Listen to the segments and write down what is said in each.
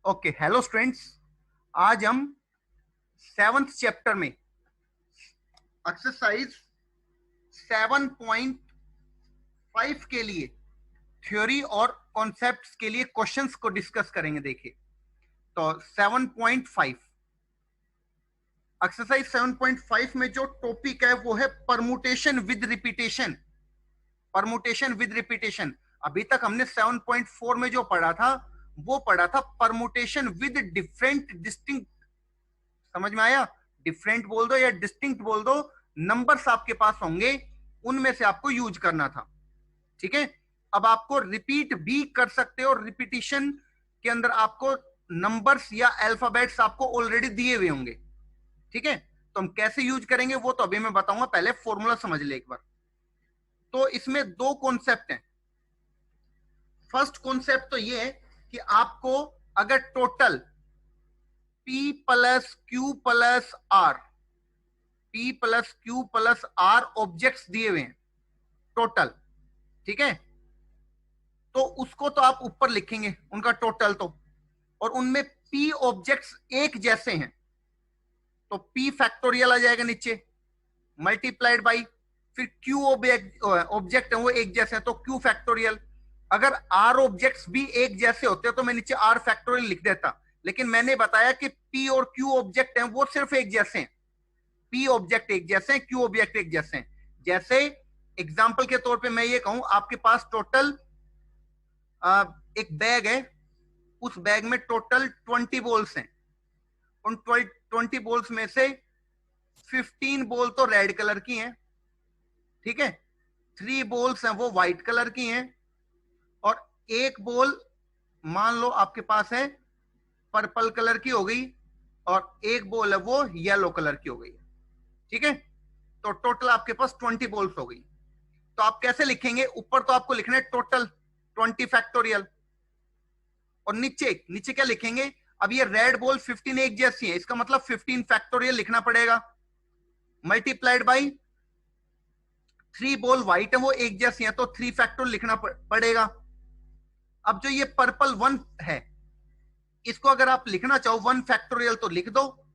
Okay, hello students. आज हम 7th chapter में एक्सरसाइज 7.5 के लिए थ्योरी और कॉन्सेप्ट्स के लिए क्वेश्चंस को डिस्कस करेंगे। देखिए, तो 7.5 एक्सरसाइज 7.5 में जो टॉपिक है वो है permutation with repetition. Permutation with repetition. अभी तक हमने 7.4 में जो पढ़ा था वो पढ़ा था परमुटेशन विद डिफरेंट डिस्टिंक्ट। समझ में आया? डिफरेंट बोल दो या डिस्टिंक्ट बोल दो, नंबर्स आपके पास होंगे, उनमें से आपको यूज करना था। ठीक है, अब आपको रिपीट भी कर सकते हो। रिपीटिशन के अंदर आपको नंबर्स या अल्फाबेट्स आपको ऑलरेडी दिए हुए होंगे। ठीक है, तो हम कैसे यूज करेंगे वो तो अभी मैं बताऊंगा, पहले फॉर्मूला समझ ले एक बार। तो इसमें दो कॉन्सेप्ट हैं। फर्स्ट कॉन्सेप्ट तो ये है कि आपको अगर total P plus Q plus R, P plus Q plus R objects दिए हुए हैं टोटल, ठीक है, तो उसको तो आप ऊपर लिखेंगे उनका टोटल तो, और उनमें P ऑब्जेक्ट्स एक जैसे हैं तो P फैक्टोरियल आ जाएगा नीचे, मल्टीप्लाइड बाई फिर Q ऑब्जेक्ट है वो एक जैसे हैं तो Q फैक्टोरियल। अगर R ऑब्जेक्ट्स भी एक जैसे होते तो मैं नीचे R फैक्टोरियल लिख देता, लेकिन मैंने बताया कि P और Q ऑब्जेक्ट हैं वो सिर्फ एक जैसे हैं। P ऑब्जेक्ट एक जैसे हैं, Q ऑब्जेक्ट एक जैसे हैं। जैसे एग्जांपल के तौर पे मैं ये कहूं, आपके पास टोटल एक बैग है, उस बैग में टोटल 20 बॉल्स हैं। उन 20 बॉल्स में से 15 बॉल तो रेड कलर की हैं, ठीक है, 3 बॉल्स हैं वो व्हाइट कलर की हैं, और एक बॉल मान लो आपके पास है पर्पल कलर की हो गई, और एक बॉल है वो येलो कलर की हो गई। ठीक है, तो टोटल आपके पास 20 बॉल्स हो गई। तो आप कैसे लिखेंगे? ऊपर तो आपको लिखना है टोटल 20 फैक्टोरियल, और नीचे नीचे क्या लिखेंगे? अब ये रेड बॉल 15 एक जैसी है, इसका मतलब 15 फैक्टोरियल लिखना पड़ेगा, मल्टीप्लाइड बाई 3 बॉल व्हाइट है वो एक जैसी है तो 3 फैक्टोरियल लिखना पड़ेगा। अब जो ये पर्पल 1 है, इसको अगर आप लिखना चाहो 1 फैक्टोरियल तो लिख दो।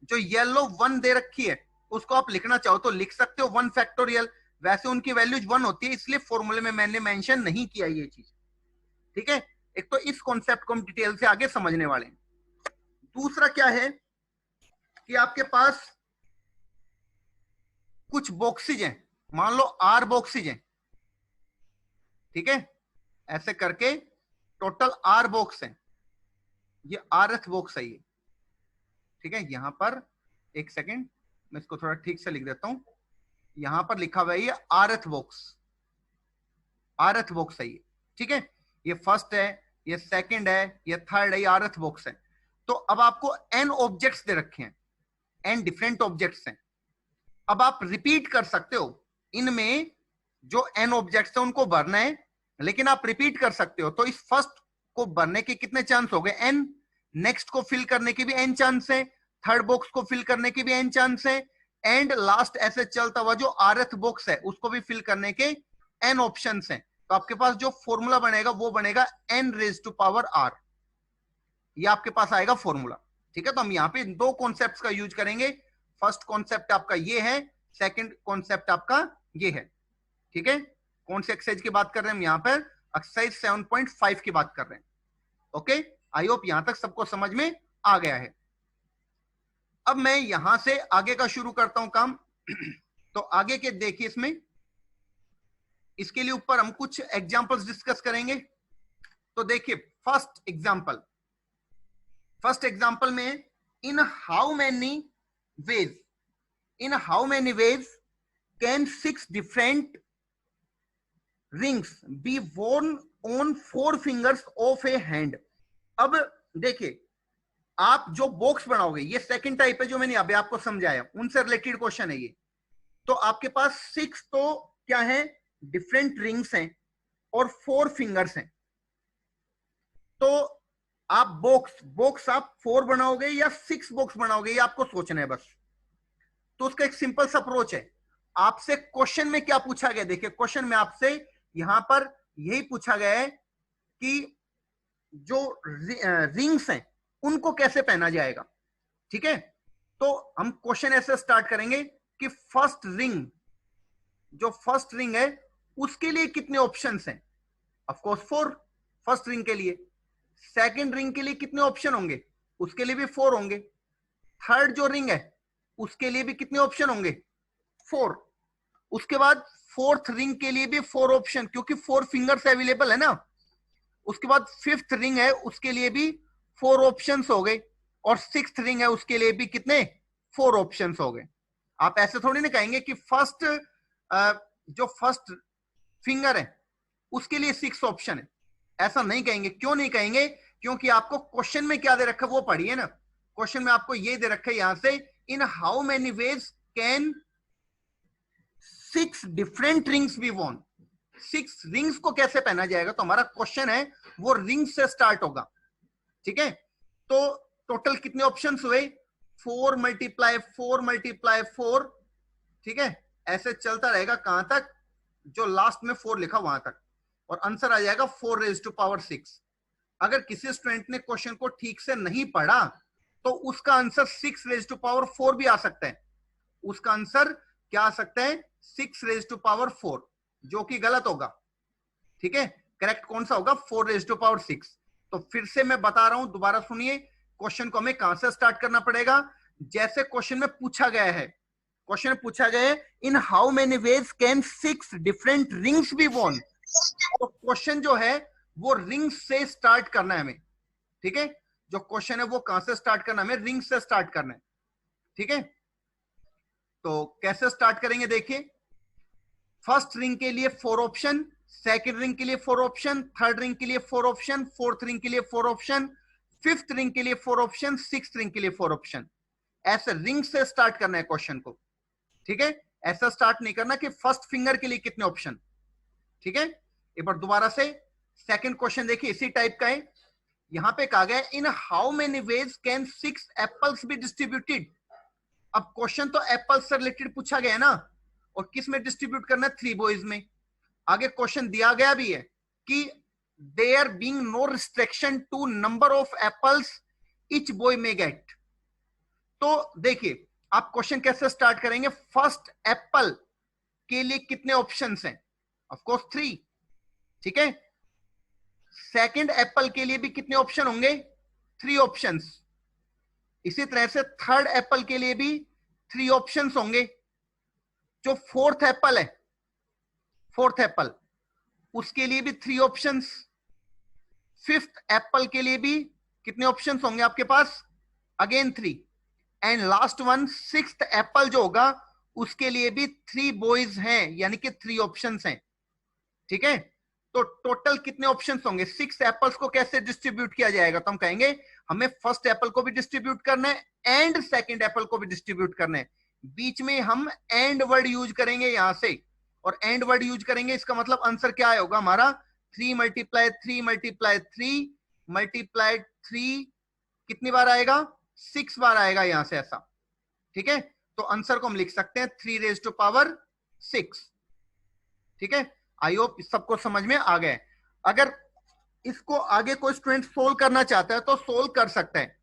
जो येलो 1 दे रखी है उसको आप लिखना चाहो तो लिख सकते हो 1 फैक्टोरियल। वैसे उनकी वैल्यूज 1 होती है, इसलिए फॉर्मूले में मैंने मेंशन नहीं किया ये चीज। ठीक है, एक तो इस कॉन्सेप्ट को हम डिटेल से आगे समझने वाले हैं। दूसरा क्या है कि आपके पास कुछ बॉक्सेज हैं, मान लो R बॉक्सेज हैं, ठीक है, ऐसे करके टोटल R बॉक्स हैं। ये Rth बॉक्स है ये, ठीक है। यहां पर एक सेकेंड, मैं इसको थोड़ा ठीक से लिख देता हूं। यहां पर लिखा हुआ है ये Rth बॉक्स, Rth बॉक्स है ये, ठीक है। ये फर्स्ट है, ये सेकंड है, ये थर्ड है, ये Rth बॉक्स है। तो अब आपको n ऑब्जेक्ट्स दे रखे हैं, n डिफरेंट ऑब्जेक्ट्स हैं। अब आप रिपीट कर सकते हो, इनमें जो n ऑब्जेक्ट्स हैं उनको भरना है, लेकिन आप रिपीट कर सकते हो। तो इस फर्स्ट को भरने के कितने चांस हो गए? n। नेक्स्ट को फिल करने के भी n चांस है, थर्ड बॉक्स को फिल करने के भी n चांस है, एंड लास्ट ऐसे चलता हुआ जो Rth बॉक्स है उसको भी फिल करने के n ऑप्शंस हैं। तो आपके पास जो फॉर्मूला बनेगा वो बनेगा n raise to power r, ये आपके पास आएगा फॉर्मूला। ठीक है, तो हम यहाँ पे दो कॉन्सेप्ट्स का यूज करेंगे। फर्स्ट कॉन्सेप्ट आपका ये है, सेकंड कॉन्सेप्ट आपका ये है। ठीक है, कौन से एक्सरसाइज की बात कर रहे हैं हम यहाँ पर? एक्सरसाइज 7.5 की बात कर रहे हैं। ओके, आई होप यहां तक सबको समझ में आ गया है। अब मैं यहां से आगे का शुरू करता हूं काम। तो आगे के देखिए, इसमें इसके लिए ऊपर हम कुछ एग्जांपल्स डिस्कस करेंगे। तो देखिए फर्स्ट एग्जांपल में, in how many ways can 6 different rings be worn on 4 fingers of a hand. अब देखिए, आप जो बॉक्स बनाओगे, ये सेकंड टाइप है जो मैंने अभी आपको समझाया, उनसे रिलेटेड क्वेश्चन है ये। तो आपके पास 6 तो क्या है, डिफरेंट रिंग्स हैं और 4 फिंगर्स हैं। तो आप बॉक्स आप 4 बनाओगे या 6 बॉक्स बनाओगे, ये आपको सोचना है बस। तो उसका एक सिंपल सा अप्रोच है। आपसे क्वेश्चन में क्या पूछा गया? देखिए क्वेश्चन में आपसे यहां पर यही पूछा गया है कि जो रिंग्स हैं उनको कैसे पहना जाएगा। ठीक है, तो हम क्वेश्चन ऐसे स्टार्ट करेंगे कि फर्स्ट रिंग, जो फर्स्ट रिंग है उसके लिए कितने ऑप्शंस हैं। ऑफ कोर्स 4 फर्स्ट रिंग के लिए। सेकंड रिंग के लिए कितने ऑप्शन होंगे, उसके लिए भी 4 होंगे। थर्ड जो रिंग है उसके लिए भी कितने ऑप्शन होंगे, 4। उसके बाद फोर्थ रिंग के लिए भी 4 ऑप्शन, क्योंकि 4 फिंगर्स अवेलेबल है ना। उसके बाद फिफ्थ रिंग है उसके लिए भी 4 ऑप्शंस हो गए, और सिक्स्थ रिंग है उसके लिए भी कितने, 4 ऑप्शंस हो गए। आप ऐसे थोड़ी ना कहेंगे कि फर्स्ट जो फर्स्ट फिंगर है उसके लिए 6 ऑप्शन है, ऐसा नहीं कहेंगे। क्यों नहीं कहेंगे, क्योंकि आपको क्वेश्चन में क्या दे रखा है वो पढ़िए ना। क्वेश्चन में आपको ये दे रखा है यहां से, in how many ways can 6 different rings be worn. 6 rings को कैसे पहना जाएगा, तो हमारा क्वेश्चन है वो रिंग से स्टार्ट होगा। ठीक है, तो टोटल कितने ऑप्शंस हुए, 4 मल्टीप्लाई 4 मल्टीप्लाई 4। ठीक है, ऐसे चलता रहेगा कहां तक, जो लास्ट में 4 लिखा वहां तक, और आंसर आ जाएगा 4 रेज टू पावर 6। अगर किसी स्टूडेंट ने क्वेश्चन को ठीक से नहीं पढ़ा तो उसका आंसर 6 रेज टू पावर 4 भी आ सकता है। उसका आंसर क्या आ सकता है, 6 रेज टू पावर 4, जो कि गलत होगा। ठीक है, करेक्ट कौन सा होगा, 4 रेज टू पावर 6। तो फिर से मैं बता रहा हूं, दोबारा सुनिए। क्वेश्चन को हमें कहां से स्टार्ट करना पड़ेगा, जैसे क्वेश्चन में पूछा गया है। क्वेश्चन में पूछा गया है, in how many ways can 6 different rings be worn. तो क्वेश्चन जो है वो रिंग से स्टार्ट करना है हमें। ठीक है, जो क्वेश्चन है वो कहां से स्टार्ट करना है, हमें रिंग से स्टार्ट करना है। ठीक है, तो कैसे स्टार्ट करेंगे, देखिए। फर्स्ट रिंग के लिए 4 ऑप्शन, सेकंड रिंग के लिए 4 ऑप्शन, थर्ड रिंग के लिए 4 ऑप्शन, फोर्थ रिंग के लिए 4 ऑप्शन, फिफ्थ रिंग के लिए 4 ऑप्शन, सिक्स्थ रिंग के लिए 4 ऑप्शन। ऐसे रिंग से स्टार्ट करना है क्वेश्चन को। ठीक है, ऐसा स्टार्ट नहीं करना कि फर्स्ट फिंगर के लिए कितने ऑप्शन। ठीक है, एक बार दोबारा से सेकंड क्वेश्चन देखिए, इसी टाइप का है। यहां पे कहा गया, इन how many ways can 6 apples be distributed. अब क्वेश्चन तो एप्पल से रिलेटेड पूछा गया है ना, और किस में डिस्ट्रीब्यूट करना है, 3 बॉयज में। आगे क्वेश्चन दिया गया भी है कि there being no restriction to number of apples each boy may get. तो देखिए, आप क्वेश्चन कैसे स्टार्ट करेंगे, फर्स्ट एप्पल के लिए कितने ऑप्शंस हैं, ऑफ कोर्स 3। ठीक है, सेकंड एप्पल के लिए भी कितने ऑप्शन होंगे, 3 ऑप्शंस। इसी तरह से थर्ड एप्पल के लिए भी 3 ऑप्शंस होंगे। जो फोर्थ एप्पल है, फोर्थ एप्पल, उसके लिए भी 3 ऑप्शंस। फिफ्थ एप्पल के लिए भी कितने ऑप्शंस होंगे आपके पास, again 3। And last one sixth apple जो होगा उसके लिए भी 3 बॉयज हैं, यानी कि 3 ऑप्शंस हैं। ठीक है, तो टोटल कितने ऑप्शंस होंगे, 6 एप्पल्स को कैसे डिस्ट्रीब्यूट किया जाएगा, तो हम कहेंगे हमें फर्स्ट एप्पल को भी डिस्ट्रीब्यूट करना है एंड सेकंड एप्पल को भी डिस्ट्रीब्यूट करना है। बीच में हम एंड वर्ड यूज करेंगे यहां से, और एंड वर्ड यूज करेंगे, इसका मतलब आंसर क्या होगा हमारा, 3 मल्टीप्लाई 3 मल्टीप्लाई 3 मल्टीप्लाई 3 कितनी बार आएगा, 6 बार आएगा यहां से ऐसा। ठीक है, तो आंसर को हम लिख सकते हैं 3 रेज टू पावर 6। ठीक है, आई होप सबको समझ में आ गए। अगर इसको आगे कोई स्टूडेंट सोल्व करना चाहता है तो सोल्व कर सकता है।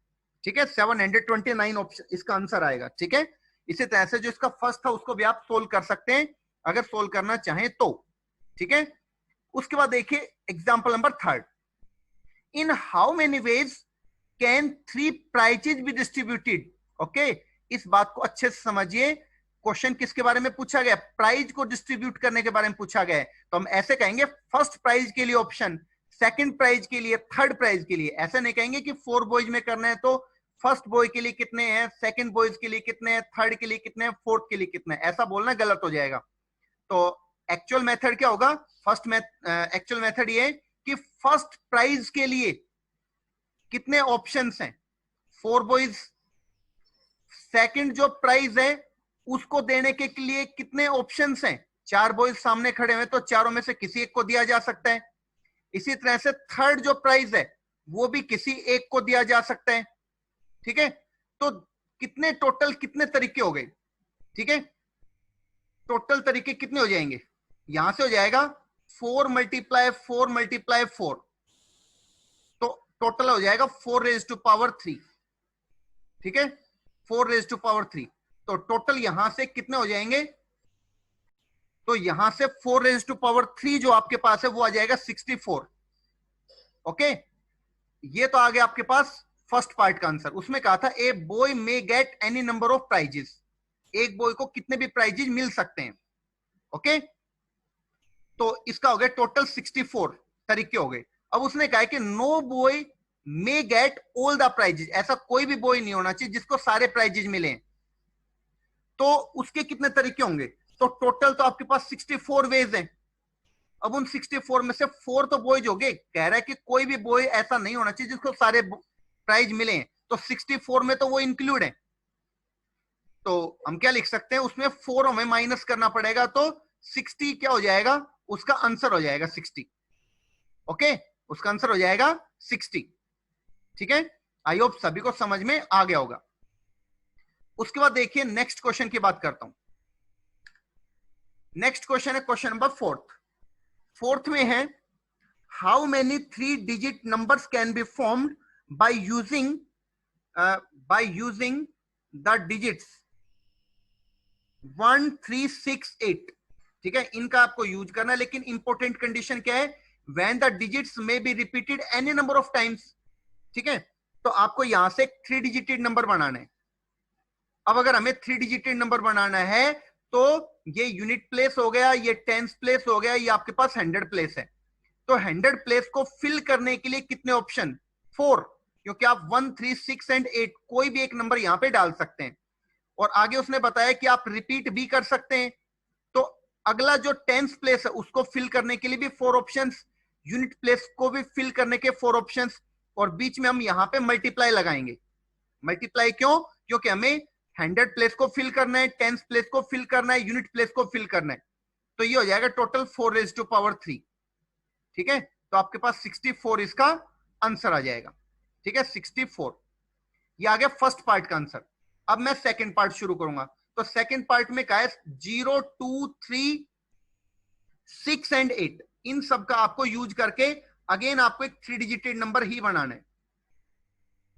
ठीक है, 729 ऑप्शन इसका आंसर आएगा। ठीक है, इसी तरह से जो इसका फर्स्ट था उसको भी आप सोल्व कर सकते हैं अगर सोल्व करना चाहें तो। ठीक है, उसके बाद देखिए example number 3, in how many ways can 3 prizes be distributed. Okay, इस बात को अच्छे से समझिए। क्वेश्चन किसके बारे में पूछा गया, प्राइज को डिस्ट्रीब्यूट करने के बारे में पूछा गया है। तो हम ऐसे कहेंगे, फर्स्ट प्राइज के लिए ऑप्शन, सेकंड प्राइज के लिए, थर्ड प्राइज के लिए। ऐसे नहीं कहेंगे कि 4 बॉयज में करना है तो फर्स्ट बॉय के लिए कितने हैं, सेकंड बॉयज के लिए कितने हैं, थर्ड के लिए कितने हैं, फोर्थ के लिए कितने हैं, ऐसा बोलना गलत हो जाएगा। तो एक्चुअल मेथड क्या होगा, एक्चुअल मेथड ये कि फर्स्ट प्राइज के लिए कितने ऑप्शंस हैं, 4 बॉयज। सेकंड जो प्राइज है उसको देने के लिए कितने ऑप्शंस हैं, 4 बॉयज सामने खड़े हुए, तो चारों में से किसी एक को दिया जा सकता है। इसी तरह से थर्ड जो प्राइज है वो भी किसी एक को दिया जा सकता है। ठीक है, तो कितने टोटल कितने तरीके हो गए। ठीक है, टोटल तरीके कितने हो जाएंगे, यहां से हो जाएगा 4 मल्टीप्लाई 4 मल्टीप्लाई 4। तो टोटल हो जाएगा 4 रेज टू पावर 3, ठीक है, 4 रेज टू पावर 3। तो टोटल यहां से कितने हो जाएंगे, तो यहां से 4 रेज टू पावर 3 जो आपके पास है वो आ जाएगा 64। ओके, ये तो आ गया आपके पास फर्स्ट पार्ट का आंसर। उसमें कहा था a boy may get any number of prizes, एक बॉय को कितने भी प्राइजेस मिल सकते हैं। ओके, तो इसका हो गया टोटल 64 तरीके हो गए। अब उसने कहा कि no boy may get all the prizes, ऐसा कोई भी बॉय नहीं होना चाहिए जिसको सारे प्राइजेस मिले। तो उसके कितने तरीके होंगे, तो टोटल तो आपके पास 64 वेज हैं। अब उन 64 में से 4 तो बॉयज हो गए, कह रहा है कि कोई भी बॉय ऐसा नहीं होना चाहिए जिसको सारे प्राइज मिले हैं, तो 64 में तो वो इंक्लूड है। तो हम क्या लिख सकते हैं, उसमें 4 हमें माइनस करना पड़ेगा, तो 60 क्या हो जाएगा, उसका आंसर हो जाएगा 60। ओके, उसका आंसर हो जाएगा 60, ठीक है। आई होप सभी को समझ में आ गया होगा। उसके बाद देखिए नेक्स्ट क्वेश्चन की बात करता हूं। नेक्स्ट क्वेश्चन है क्वेश्चन नंबर 4th में है, how many 3 digit numbers can be formed by using the digits 1 3 6 8, ठीक है, इनका आपको यूज करना है। लेकिन इंपॉर्टेंट कंडीशन क्या है, व्हेन द डिजिट्स में be repeated any number of times, ठीक है। तो आपको यहां से 3 डिजिटेड नंबर बनाना है। अब अगर हमें 3 डिजिटेड नंबर बनाना है तो ये यूनिट प्लेस हो गया, ये टेंस प्लेस हो गया, ये आपके पास 100 प्लेस है। तो 100 प्लेस को फिल करने के लिए कितने ऑप्शन, 4, क्योंकि आप 1 3 6 एंड 8 कोई भी एक नंबर यहां पे डाल सकते हैं। और आगे उसने बताया कि आप रिपीट भी कर सकते हैं। तो अगला जो टेंस प्लेस है उसको फिल करने के लिए भी 4 ऑप्शंस, यूनिट प्लेस को भी फिल करने के 4 ऑप्शंस, और बीच में हम यहां पे मल्टीप्लाई लगाएंगे। मल्टीप्लाई क्यों, क्योंकि हमें 100 प्लेस को फिल करना है, टेंस प्लेस को फिल करना है, यूनिट प्लेस को फिल करना है। तो ये हो जाएगा टोटल 4 रेज टू पावर 3, ठीक है। तो आपके पास 64 इसका आंसर आ जाएगा, ठीक है, 64। ये आ गया फर्स्ट पार्ट का आंसर। अब मैं सेकंड पार्ट शुरू करूंगा। तो सेकंड पार्ट में क्या है, 0 2 3 6 एंड 8, इन सब का आपको यूज करके अगेन आपको एक 3 डिजिटेड नंबर ही बनाना है,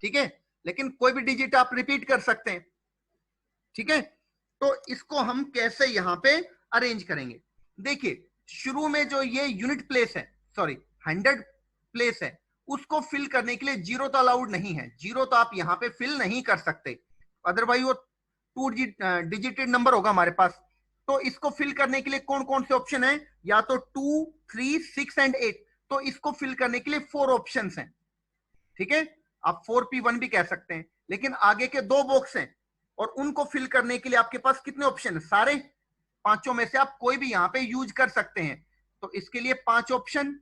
ठीक है। लेकिन कोई भी डिजिट आप रिपीट कर सकते हैं, ठीक है। तो इसको हम कैसे यहां पे अरेंज करेंगे, देखिए शुरू में जो ये यूनिट प्लेस है, सॉरी 100 प्लेस है, उसको फिल करने के लिए 0 तो अलाउड नहीं है। 0 तो आप यहां पे फिल नहीं कर सकते, अदरवाइज वो 2 डिजिटेड नंबर होगा हमारे पास। तो इसको फिल करने के लिए कौन कौन से ऑप्शन है, या तो 2 3 6 एंड 8, तो इसको फिल करने के लिए 4 ऑप्शन हैं, ठीक है। आप 4p1 भी कह सकते हैं। लेकिन आगे के 2 बॉक्स हैं और उनको फिल करने के लिए आपके पास कितने ऑप्शन है, सारे 5 में से आप कोई भी यहां पे यूज कर सकते हैं। तो इसके लिए 5 ऑप्शन,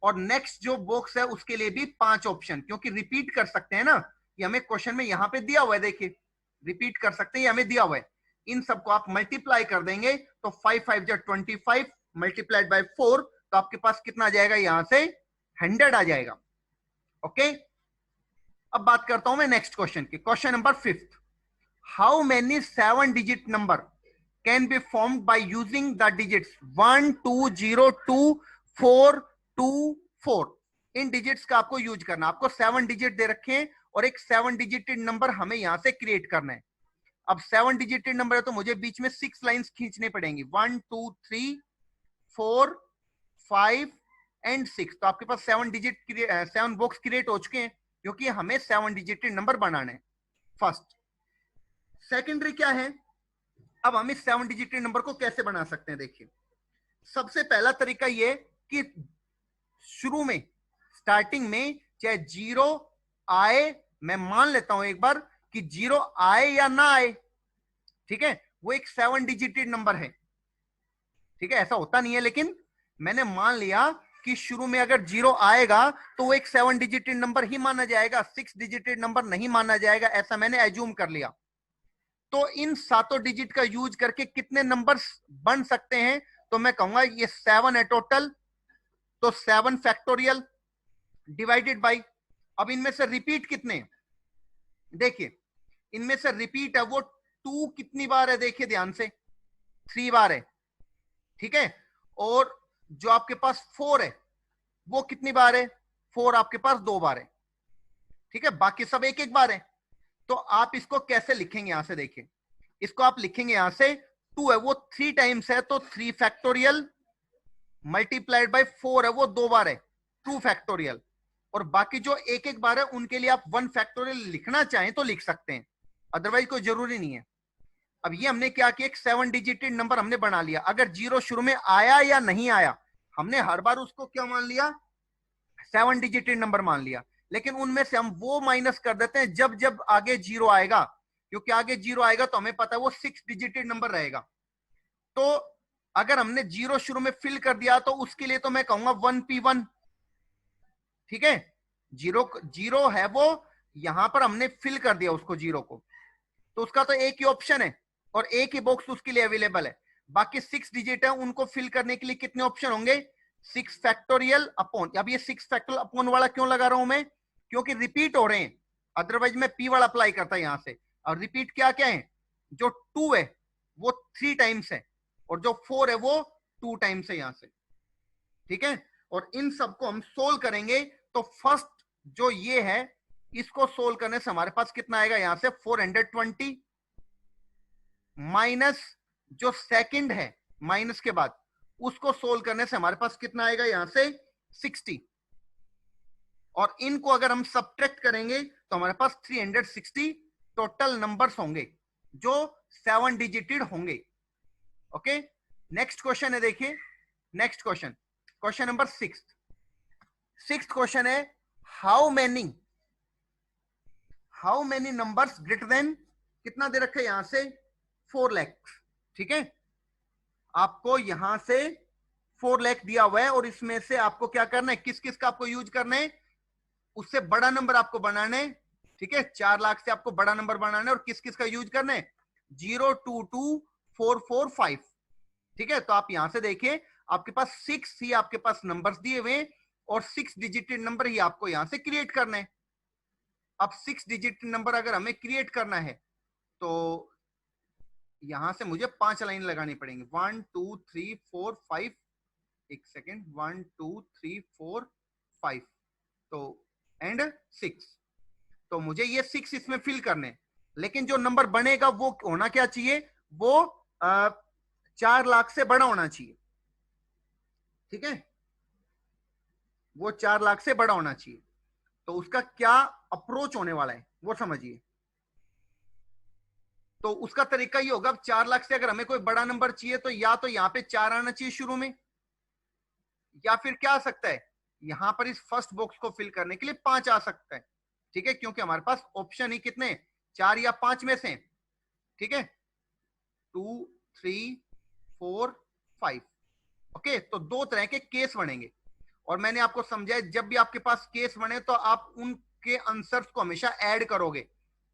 और नेक्स्ट जो बॉक्स है उसके लिए भी 5 ऑप्शन, क्योंकि रिपीट कर सकते हैं ना, ये हमें क्वेश्चन में यहां पे दिया हुआ है, देखिए रिपीट कर सकते हैं, ये हमें दिया हुआ है। इन सबको आप मल्टीप्लाई कर देंगे तो 5 5 25 मल्टीप्लाइड बाय 4, तो आपके पास कितना आ जाएगा, यहां से 100 आ जाएगा। ओके, अब बात करता हूं मैं नेक्स्ट क्वेश्चन की, question number 5th, how many 7 digit number can be formed by using the digits 1 2 0 2 4 2 4। In digits का आपको यूज करना, आपको 7 डिजिट दे रखे हैं और एक 7 डिजिटेड नंबर हमें यहां से क्रिएट करना है। अब 7 डिजिटेड नंबर है तो मुझे बीच में 6 लाइंस खींचनी पड़ेंगी, 1 2 3 4 5 एंड 6। तो आपके पास 7 बॉक्स क्रिएट हो चुके हैं, क्योंकि हमें 7 डिजिटेड नंबर बनाना है फर्स्ट। सेकेंडरी क्या है, अब हम इस 7 डिजिटेड नंबर को कैसे बना सकते हैं, देखिए सबसे पहला तरीका ये कि शुरू में स्टार्टिंग में चाहे 0 आए, मैं मान लेता हूं एक बार कि 0 आए या ना आए, ठीक है, वो एक 7 डिजिटेड नंबर है, ठीक है। ऐसा होता नहीं है, लेकिन मैंने मान लिया कि शुरू में अगर 0 आएगा तो वो एक 7 डिजिटेड नंबर ही माना जाएगा, 6 डिजिटेड नंबर नहीं माना जाएगा, ऐसा मैंने एज्यूम कर लिया। तो इन 7 डिजिट का यूज करके कितने नंबर्स बन सकते हैं, तो मैं कहूंगा ये 7 है टोटल, तो 7 फैक्टोरियल डिवाइडेड बाई, अब इनमें से रिपीट कितने, देखिए इनमें से रिपीट है वो 2 कितनी बार है, देखिए ध्यान से 3 बार है, ठीक है। और जो आपके पास 4 है वो कितनी बार है, 4 आपके पास 2 बार है, ठीक है, बाकी सब एक एक बार है। तो आप इसको कैसे लिखेंगे, यहां से देखिए, इसको आप लिखेंगे यहां से 2 है वो 3 टाइम्स है, तो 3 फैक्टोरियल मल्टीप्लाइड बाय 4 है वो 2 बार है, 2 फैक्टोरियल। और बाकी जो एक एक बार है उनके लिए आप 1 फैक्टोरियल लिखना चाहें तो लिख सकते हैं, अदरवाइज कोई जरूरी नहीं है। अब ये हमने क्या किया, एक 7 डिजिटेड नंबर हमने बना लिया। अगर जीरो शुरू में आया या नहीं आया, हमने हर बार उसको क्या मान लिया, 7 डिजिटेड नंबर मान लिया। लेकिन उनमें से हम वो माइनस कर देते हैं जब जब आगे जीरो आएगा, क्योंकि आगे जीरो आएगा तो हमें पता है वो 6 डिजिटेड नंबर रहेगा। तो अगर हमने जीरो शुरू में फिल कर दिया तो उसके लिए तो मैं कहूंगा 1p1, ठीक है, जीरो जीरो है वो, यहां पर हमने फिल कर दिया उसको जीरो को, तो उसका तो एक ही ऑप्शन है और एक ही बॉक्स उसके लिए अवेलेबल है। बाकी 6 डिजिट है, उनको फिल करने के लिए कितने ऑप्शन होंगे, 6 फैक्टोरियल अपॉन। अब ये 6 फैक्टोरियल अपॉन वाला क्यों लगा रहा हूं मैं, क्योंकि रिपीट हो रहे हैं, अदरवाइज मैं p वाला अप्लाई करता यहां से। और रिपीट क्या क्या है, जो 2 है वो 3 टाइम्स है और जो 4 है वो 2 टाइम्स है यहां से, ठीक है। और इन सबको हम सोल्व करेंगे तो फर्स्ट जो ये है इसको सोल्व करने से हमारे पास कितना आएगा, यहां से 420 माइनस जो सेकंड है माइनस के बाद उसको सोल्व करने से हमारे पास कितना आएगा, यहां से 60। और इनको अगर हम सब्ट्रैक्ट करेंगे तो हमारे पास 360 टोटल नंबर्स होंगे जो 7 डिजिटेड होंगे। ओके, नेक्स्ट क्वेश्चन है, देखिए next question, question number 6 question है, how many numbers greater than, कितना दे रखा है यहां से 4 लाख, ठीक है, आपको यहां से 4 लाख दिया हुआ है और इसमें से आपको क्या करना है, किस किस का आपको यूज करना है, उससे बड़ा नंबर आपको बनाना है, ठीक है, 4 लाख से आपको बड़ा नंबर बनाना है और किस किस का यूज करना है, 022445, ठीक है। तो आप यहां से देखिए आपके पास 6 ही आपके पास नंबर्स दिए हुए और 6 डिजिटेड नंबर ही आपको यहां से क्रिएट करना है। अब 6 डिजिटेड नंबर अगर हमें क्रिएट करना है तो यहां से मुझे 5 लाइन लगानी पड़ेंगी, 1 2 3 4 5, एक सेकेंड, 1 2 3 4 5, तो एंड 6, तो मुझे ये 6 इसमें फिल करने, लेकिन जो नंबर बनेगा वो होना क्या चाहिए, वो 4 लाख से बड़ा होना चाहिए, ठीक है, वो 4 लाख से बड़ा होना चाहिए। तो उसका क्या अप्रोच होने वाला है वो समझिए। तो उसका तरीका ये होगा, 4 लाख से अगर हमें कोई बड़ा नंबर चाहिए तो या तो यहां पे 4 आना चाहिए शुरू में, या फिर क्या आ सकता है, यहां पर इस फर्स्ट बॉक्स को फिल करने के लिए 5 आ सकता है, ठीक है, क्योंकि हमारे पास ऑप्शन ही कितने, 4 या 5 में से, ठीक है, 2 3 4 5। ओके, तो दो तरह के केस बनेंगे और मैंने आपको समझाया जब भी आपके पास केस बने तो आप उनके आंसर्स को हमेशा ऐड करोगे।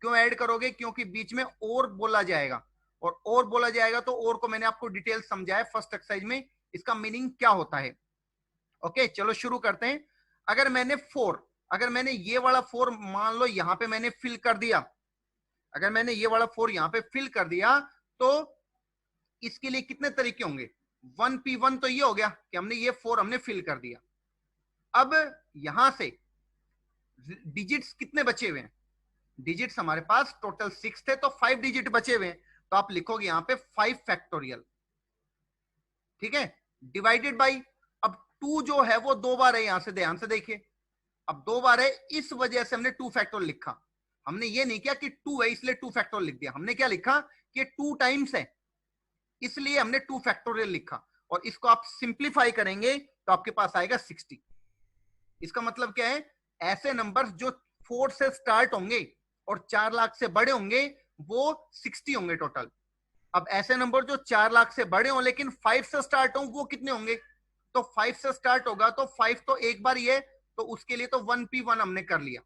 क्यों ऐड करोगे, क्योंकि बीच में और बोला जाएगा और बोला जाएगा, तो और को मैंने आपको डिटेल समझाया फर्स्ट एक्सरसाइज में, इसका मीनिंग क्या होता है। ओके, चलो शुरू करते हैं। अगर मैंने ये वाला 4 मान लो यहां पे मैंने फिल कर दिया, अगर मैंने ये वाला 4 यहां पे फिल कर दिया तो इसके लिए कितने तरीके होंगे, 1p1 तो ये हो गया कि हमने ये 4 हमने फिल कर दिया। अब यहां से डिजिट्स कितने बचे हुए हैं, डिजिट्स हमारे पास टोटल 6 थे तो 5 डिजिट बचे हुए हैं, तो आप लिखोगे यहां पे 5 फैक्टोरियल, ठीक है, डिवाइडेड बाई, अब 2 जो है वो 2 बार है, यहां से ध्यान से देखिए, अब 2 बार है इस वजह से हमने 2 फैक्टोरियल लिखा। हमने ये नहीं किया कि 2 है इसलिए 2 फैक्टोरियल लिख दिया, हमने क्या लिखा कि 2 टाइम्स है इसलिए हमने 2 फैक्टोरियल लिखा। और इसको आप सिंप्लीफाई करेंगे तो आपके पास आएगा 60। इसका मतलब क्या है, ऐसे नंबर्स जो 4 से स्टार्ट होंगे और 4 लाख से बड़े होंगे वो 60 होंगे टोटल। अब ऐसे नंबर जो 4 लाख से बड़े हों लेकिन 5 से स्टार्ट हों वो कितने होंगे, तो 5 से स्टार्ट होगा तो 5 तो एक बार ही है, तो उसके लिए तो 1p1 हमने कर लिया,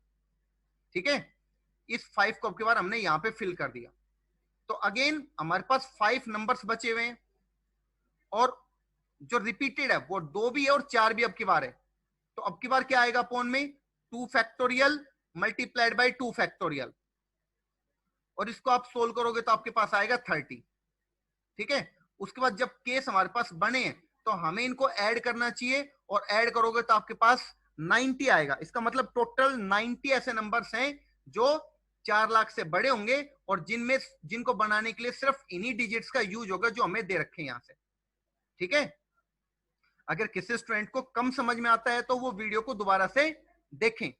ठीक है, इस 5 को अब की बार हमने यहां पे फिल कर दिया। तो अगेन हमारे पास 5 नंबर्स बचे हुए हैं और जो रिपीटेड है वो 2 भी है और 4 भी अब की बार है, तो अब की बार क्या आएगा अपॉन में, 2 फैक्टोरियल मल्टीप्लाइड बाय 2 फैक्टोरियल, और इसको आप सोल्व करोगे तो आपके पास आएगा 30, ठीक है। उसके बाद जब केस हमारे पास बने तो हमें इनको ऐड करना चाहिए और ऐड करोगे तो आपके पास 90 आएगा। इसका मतलब टोटल 90 ऐसे नंबर्स हैं जो 4 लाख से बड़े होंगे और जिनको बनाने के लिए सिर्फ इन्हीं डिजिट्स का यूज होगा जो हमें दे रखे हैं यहां से। ठीक है, अगर किसी स्टूडेंट को कम समझ में आता है तो वो वीडियो को दोबारा से देखें।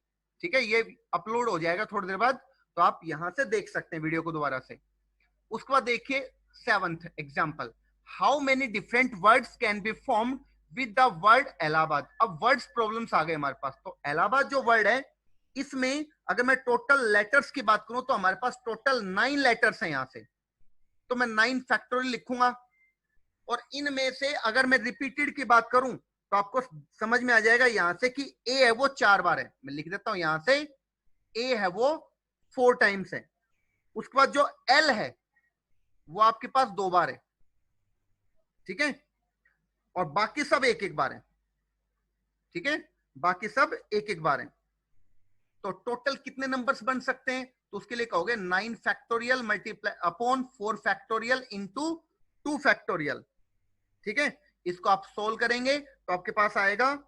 ठीक है, ये अपलोड हो जाएगा थोड़ी देर बाद, तो आप यहां से देख सकते हैं वीडियो को दोबारा से। उसके बाद देखिए 7th example, how many different words can be formed with the word Allahabad. अब वर्ड्स प्रॉब्लम्स आ गए हमारे पास। तो इलाहाबाद जो वर्ड है, इसमें अगर मैं टोटल लेटर्स की बात करूं तो हमारे पास टोटल 9 लेटर्स हैं यहां से। तो मैं 9 फैक्टोरियल लिखूंगा और इनमें से अगर मैं रिपीटेड की बात करूं तो आपको समझ में आ जाएगा यहां से कि ए है वो 4 बार है। मैं लिख देता हूं यहां से, ए है वो 4 टाइम्स है। उसके बाद जो एल है वो आपके पास 2 बार है। ठीक है, और बाकी सब एक एक बार है। ठीक है, बाकी सब एक एक बार है। तो टोटल कितने नंबर्स बन सकते हैं? तो उसके लिए कहोगे 9 factorial multiply upon 4 factorial into 2 factorial. ठीक है, इसको आप सोल्व करेंगे तो आपके पास आएगा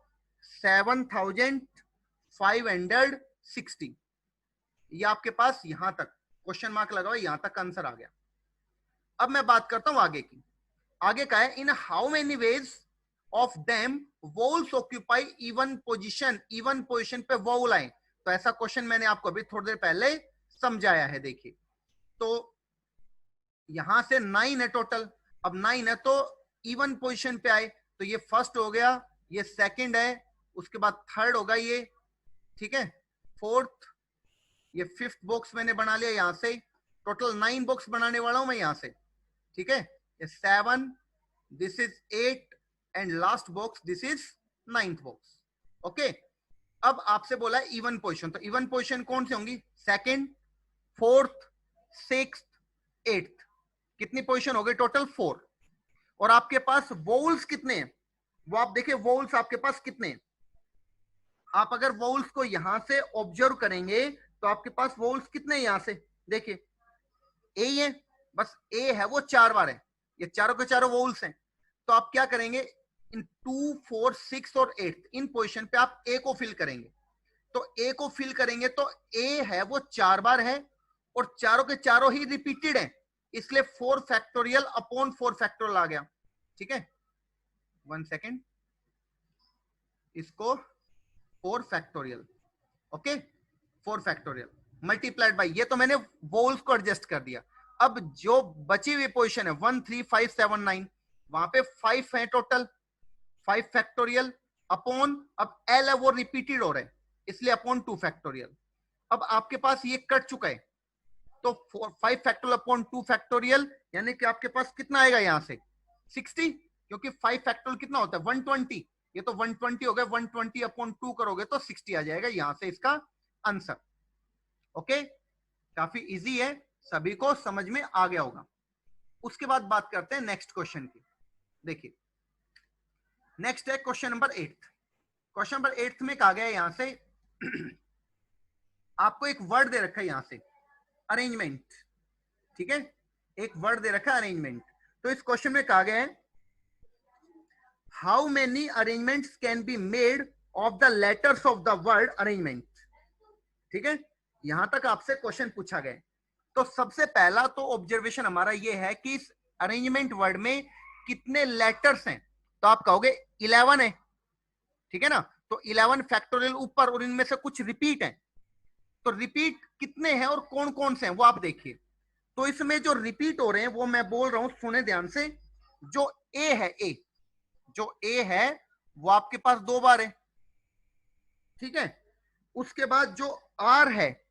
7560। ये आपके पास यहां तक क्वेश्चन मार्क लगा हुआ, यहां तक आंसर आ गया। अब मैं बात करता हूं आगे की। आगे का है, in how many ways of them vowels occupy even position. Even position पे वोल आए, तो ऐसा क्वेश्चन मैंने आपको अभी थोड़ी देर पहले समझाया है। देखिए, तो यहां से 9 है टोटल। अब 9 है तो इवन पोजीशन पे आए, तो ये फर्स्ट हो गया, ये सेकंड है, उसके बाद थर्ड होगा ये। ठीक है, फोर्थ, ये फिफ्थ बॉक्स मैंने बना लिया यहां से। टोटल 9 बॉक्स बनाने वाला हूं मैं यहां से। ठीक है, ये 7, this is 8 and last box this is 9th box. Okay, अब आपसे बोला इवन पोजीशन, तो इवन पोजीशन कौन सी होंगी? Second, fourth, sixth, eighth. कितनी पोजीशन हो गई टोटल? 4। और आपके पास वोल्स कितने हैं वो आप देखिए, वोल्स आपके पास कितने हैं। आप अगर वोल्स को यहां से ऑब्जर्व करेंगे तो आपके पास वोल्स कितने हैं यहां से देखिए, ए ही है, बस ए है वो 4 बार है। ये चारों के चारों वोल्स हैं। तो आप क्या करेंगे, इन 2, 4, 6 और 8 इन पोजीशन पे आप ए को फिल करेंगे। तो ए को फिल करेंगे तो ए है वो 4 बार है और चारों के चारों ही रिपीटेड है, इसलिए 4 फैक्टोरियल अपॉन 4 फैक्टोरियल आ गया। ठीक है, 1 सेकेंड, इसको 4 factorial, okay, 4 factorial multiplied by, ये तो मैंने वोल्स को एडजस्ट कर दिया। अब जो बची हुई पोजीशन है 1, 3, 5, 7, 9, वहां पे 5 है टोटल, 5 फैक्टोरियल अपॉन, अब एल है वो रिपीटेड हो रहा है इसलिए अपॉन 2 फैक्टोरियल। अब आपके पास ये कट चुका है, तो 5 फैक्टोरियल अपॉन 2 फैक्टोरियल, यानी कि आपके पास कितना आएगा यहां से 60, क्योंकि 5 फैक्टोरियल कितना होता है 120, ये तो 120 हो गया, 120 अपॉन 2 करोगे तो 60 आ जाएगा यहां से इसका आंसर। ओके, काफी इजी है, सभी को समझ में आ गया होगा। उसके बाद बात करते हैं नेक्स्ट क्वेश्चन की। देखिए, नेक्स्ट है क्वेश्चन नंबर 8। क्वेश्चन नंबर 8 में कहा गया यहां से आपको एक वर्ड दे रखा है यहां से, अरेंजमेंट। ठीक है, एक वर्ड दे रखा है अरेंजमेंट। तो इस क्वेश्चन में कहा गया है, how many arrangements can be made of the letters of the word arrangement. ठीक है, यहां तक आपसे क्वेश्चन पूछा गया। तो सबसे पहला तो ऑब्जर्वेशन हमारा यह है कि इस अरेंजमेंट वर्ड में कितने लेटर्स हैं। तो आप कहोगे 11 है। ठीक है ना, तो 11 फैक्टोरियल ऊपर और इनमें से कुछ रिपीट है। तो रिपीट कितने हैं और कौन कौन से हैं वो आप देखिए। तो इसमें जो रिपीट हो रहे हैं वो मैं बोल रहा हूं, सुने ध्यान से। जो ए है, ए जो ए है वो आपके पास 2 बार है। ठीक है, उसके बाद जो आर है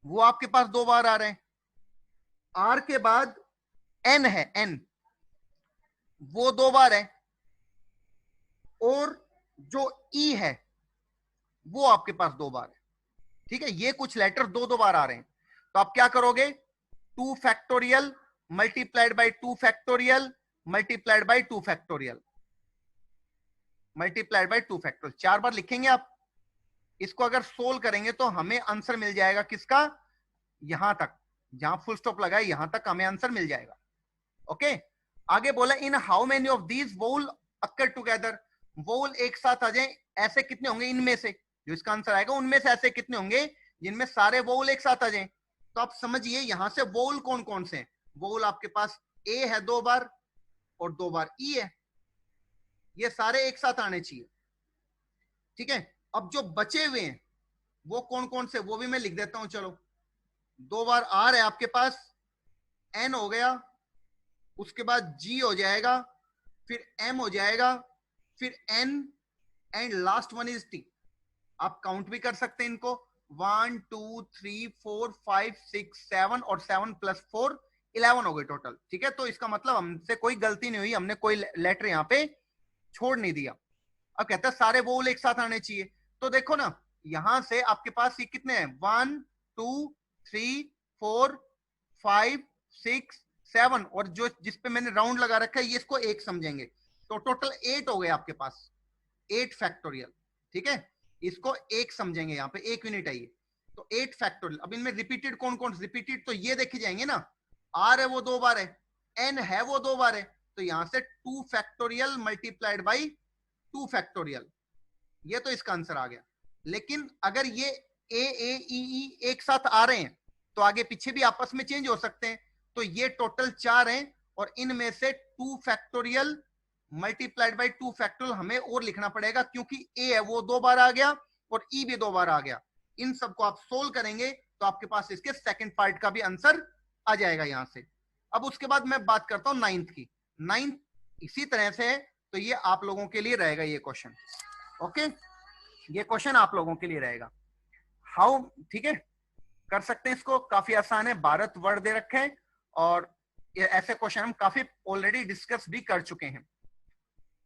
वो आपके पास 2 बार आ रहे हैं। आर के बाद एन है, एन वो 2 बार है। और जो ई है वो आपके पास 2 बार है। ठीक है, ये कुछ लेटर 2 बार आ रहे हैं। तो आप क्या करोगे, 2 factorial multiplied by 2 factorial multiplied by 2 factorial multiplied by 2 factorial 4 बार लिखेंगे आप। इसको अगर सोल्व करेंगे तो हमें आंसर मिल जाएगा किसका, यहां तक, जहां फुल स्टॉप लगा है यहां तक हमें आंसर मिल जाएगा। ओके, आगे बोला in how many of these vowel occur together. Vowel एक साथ आ जाए, ऐसे कितने होंगे इनमें से, जो इसका आंसर आएगा उनमें से ऐसे कितने होंगे जिनमें सारे वोल एक साथ आ जाएं। तो आप समझिए यहां से वोल कौन कौन से हैं। वोल आपके पास ए है 2 बार और 2 बार ई है, ये सारे एक साथ आने चाहिए। ठीक है, अब जो बचे हुए हैं वो कौन कौन से, वो भी मैं लिख देता हूं। चलो 2 बार आर है आपके पास, एन हो गया, उसके बाद जी हो जाएगा, फिर एम हो जाएगा, फिर N, and last one is T. आप काउंट भी कर सकते हैं इनको, 1 2 3 4 5 6 7 और 7 + 4 11 हो गए टोटल। ठीक है, तो इसका मतलब हमसे कोई गलती नहीं हुई, हमने कोई लेटर यहाँ पे छोड़ नहीं दिया। अब कहता है सारे वोल एक साथ आने चाहिए, तो देखो ना यहां से आपके पास ये कितने हैं, 1 2 3 4 5 6 7, और जो जिस पे मैंने राउंड लगा रखा है ये इसको 1 समझेंगे, तो टोटल 8 हो गए आपके पास, 8 फैक्टोरियल। ठीक है, इसको 1 समझेंगे, यहाँ पे 1 यूनिट है ये, तो 8 फैक्टोरियल। अब इनमें रिपीटेड कौन कौन, रिपीटेड तो ये देखे जाएंगे ना, आर है वो 2 बार है, एन है वो 2 बार है, तो यहां से 2 फैक्टोरियल मल्टीप्लाइड बाई 2 फैक्टोरियल, ये तो इसका आंसर आ गया। लेकिन अगर ये ए ई एक साथ आ रहे हैं तो आगे पीछे भी आपस में चेंज हो सकते हैं, तो ये टोटल 4 हैं और इनमें से 2 फैक्टोरियल मल्टीप्लाइड बाई 2 फैक्टोरियल हमें और लिखना पड़ेगा, क्योंकि ए है वो 2 बार आ गया और ई भी 2 बार आ गया। इन सबको आप सोल्व करेंगे तो आपके पास इसके सेकंड पार्ट का भी आंसर आ जाएगा यहां से। अब उसके बाद मैं बात करता हूं 9th की। 9th इसी तरह से है, तो ये आप लोगों के लिए रहेगा ये क्वेश्चन। ओके, ये क्वेश्चन आप लोगों के लिए रहेगा। हाउ, ठीक है, कर सकते हैं इसको, काफी आसान है, भारत वर्ड दे रखे हैं और ये ऐसे क्वेश्चन हम काफी ऑलरेडी डिस्कस भी कर चुके हैं।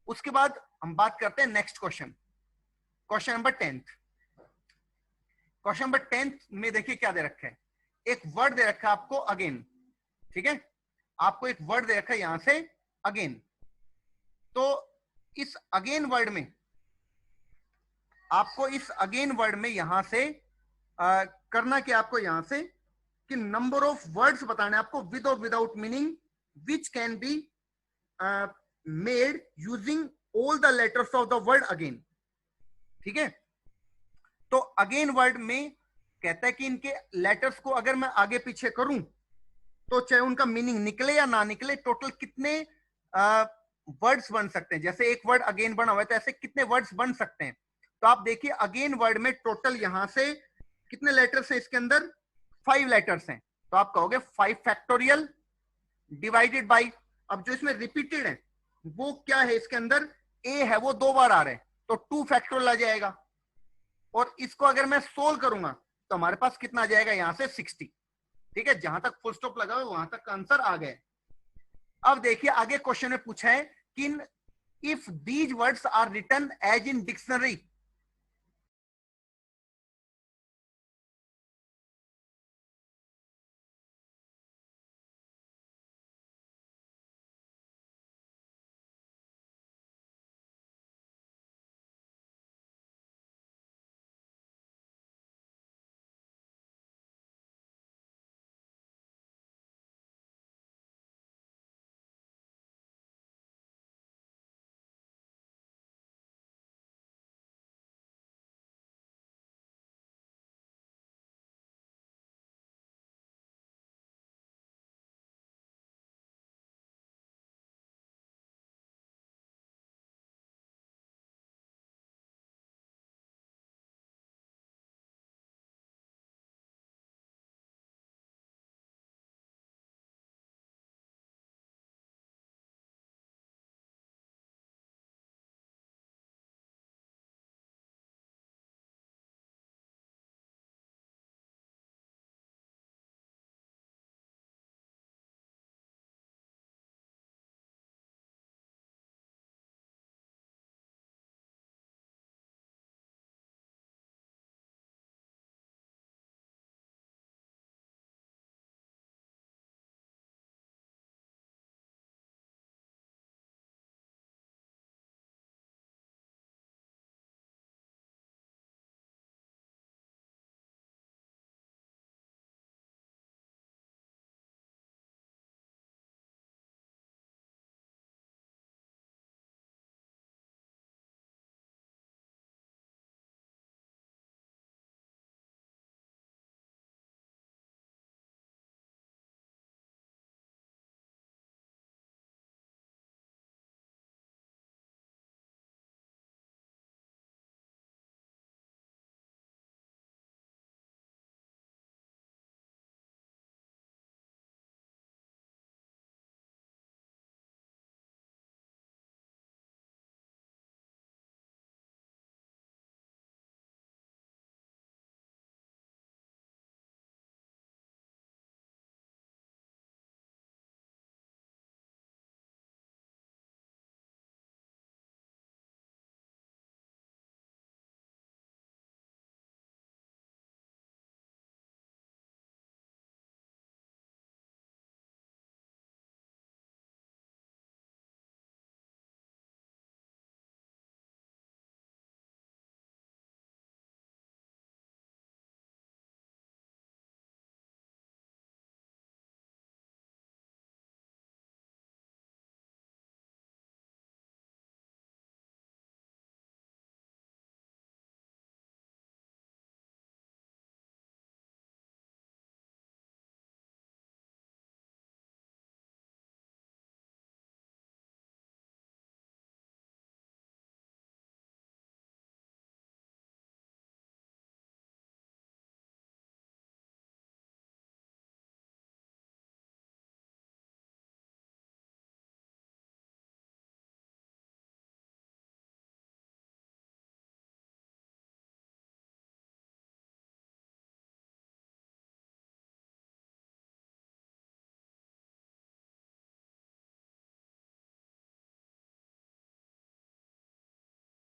उसके बाद हम बात करते हैं next question, question number 10th। Question number 10th में देखिए क्या दे रखा है, एक वर्ड दे रखा है आपको अगेन। ठीक है, आपको एक वर्ड दे रखा है यहां से अगेन, तो इस अगेन वर्ड में आपको, इस अगेन वर्ड में यहां से करना क्या, आपको यहां से कि नंबर ऑफ वर्ड्स बताने आपको विद और without meaning which can be made using all the letters of the word again. ठीक है, तो अगेन वर्ड में कहता है कि इनके लेटर्स को अगर मैं आगे पीछे करूं तो चाहे उनका मीनिंग निकले या ना निकले, टोटल कितने वर्ड्स बन सकते हैं। जैसे एक वर्ड अगेन बना हुआ है तो ऐसे कितने वर्ड्स बन सकते हैं। तो आप देखिए अगेन वर्ड में टोटल यहां से कितने लेटर्स हैं, इसके अंदर 5 लेटर्स हैं, तो आप कहोगे 5 फैक्टोरियल डिवाइडेड बाई, अब जो इसमें रिपीटेड है वो क्या है, इसके अंदर ए है वो 2 बार आ रहे हैं तो 2 फैक्टोरियल आ जाएगा, और इसको अगर मैं सोल्व करूंगा तो हमारे पास कितना आ जाएगा यहां से 60। ठीक है, जहां तक फुल स्टॉप लगा हुआ वहां तक आंसर आ गए। अब देखिए आगे क्वेश्चन में पूछा है कि if these words are written as in dictionary,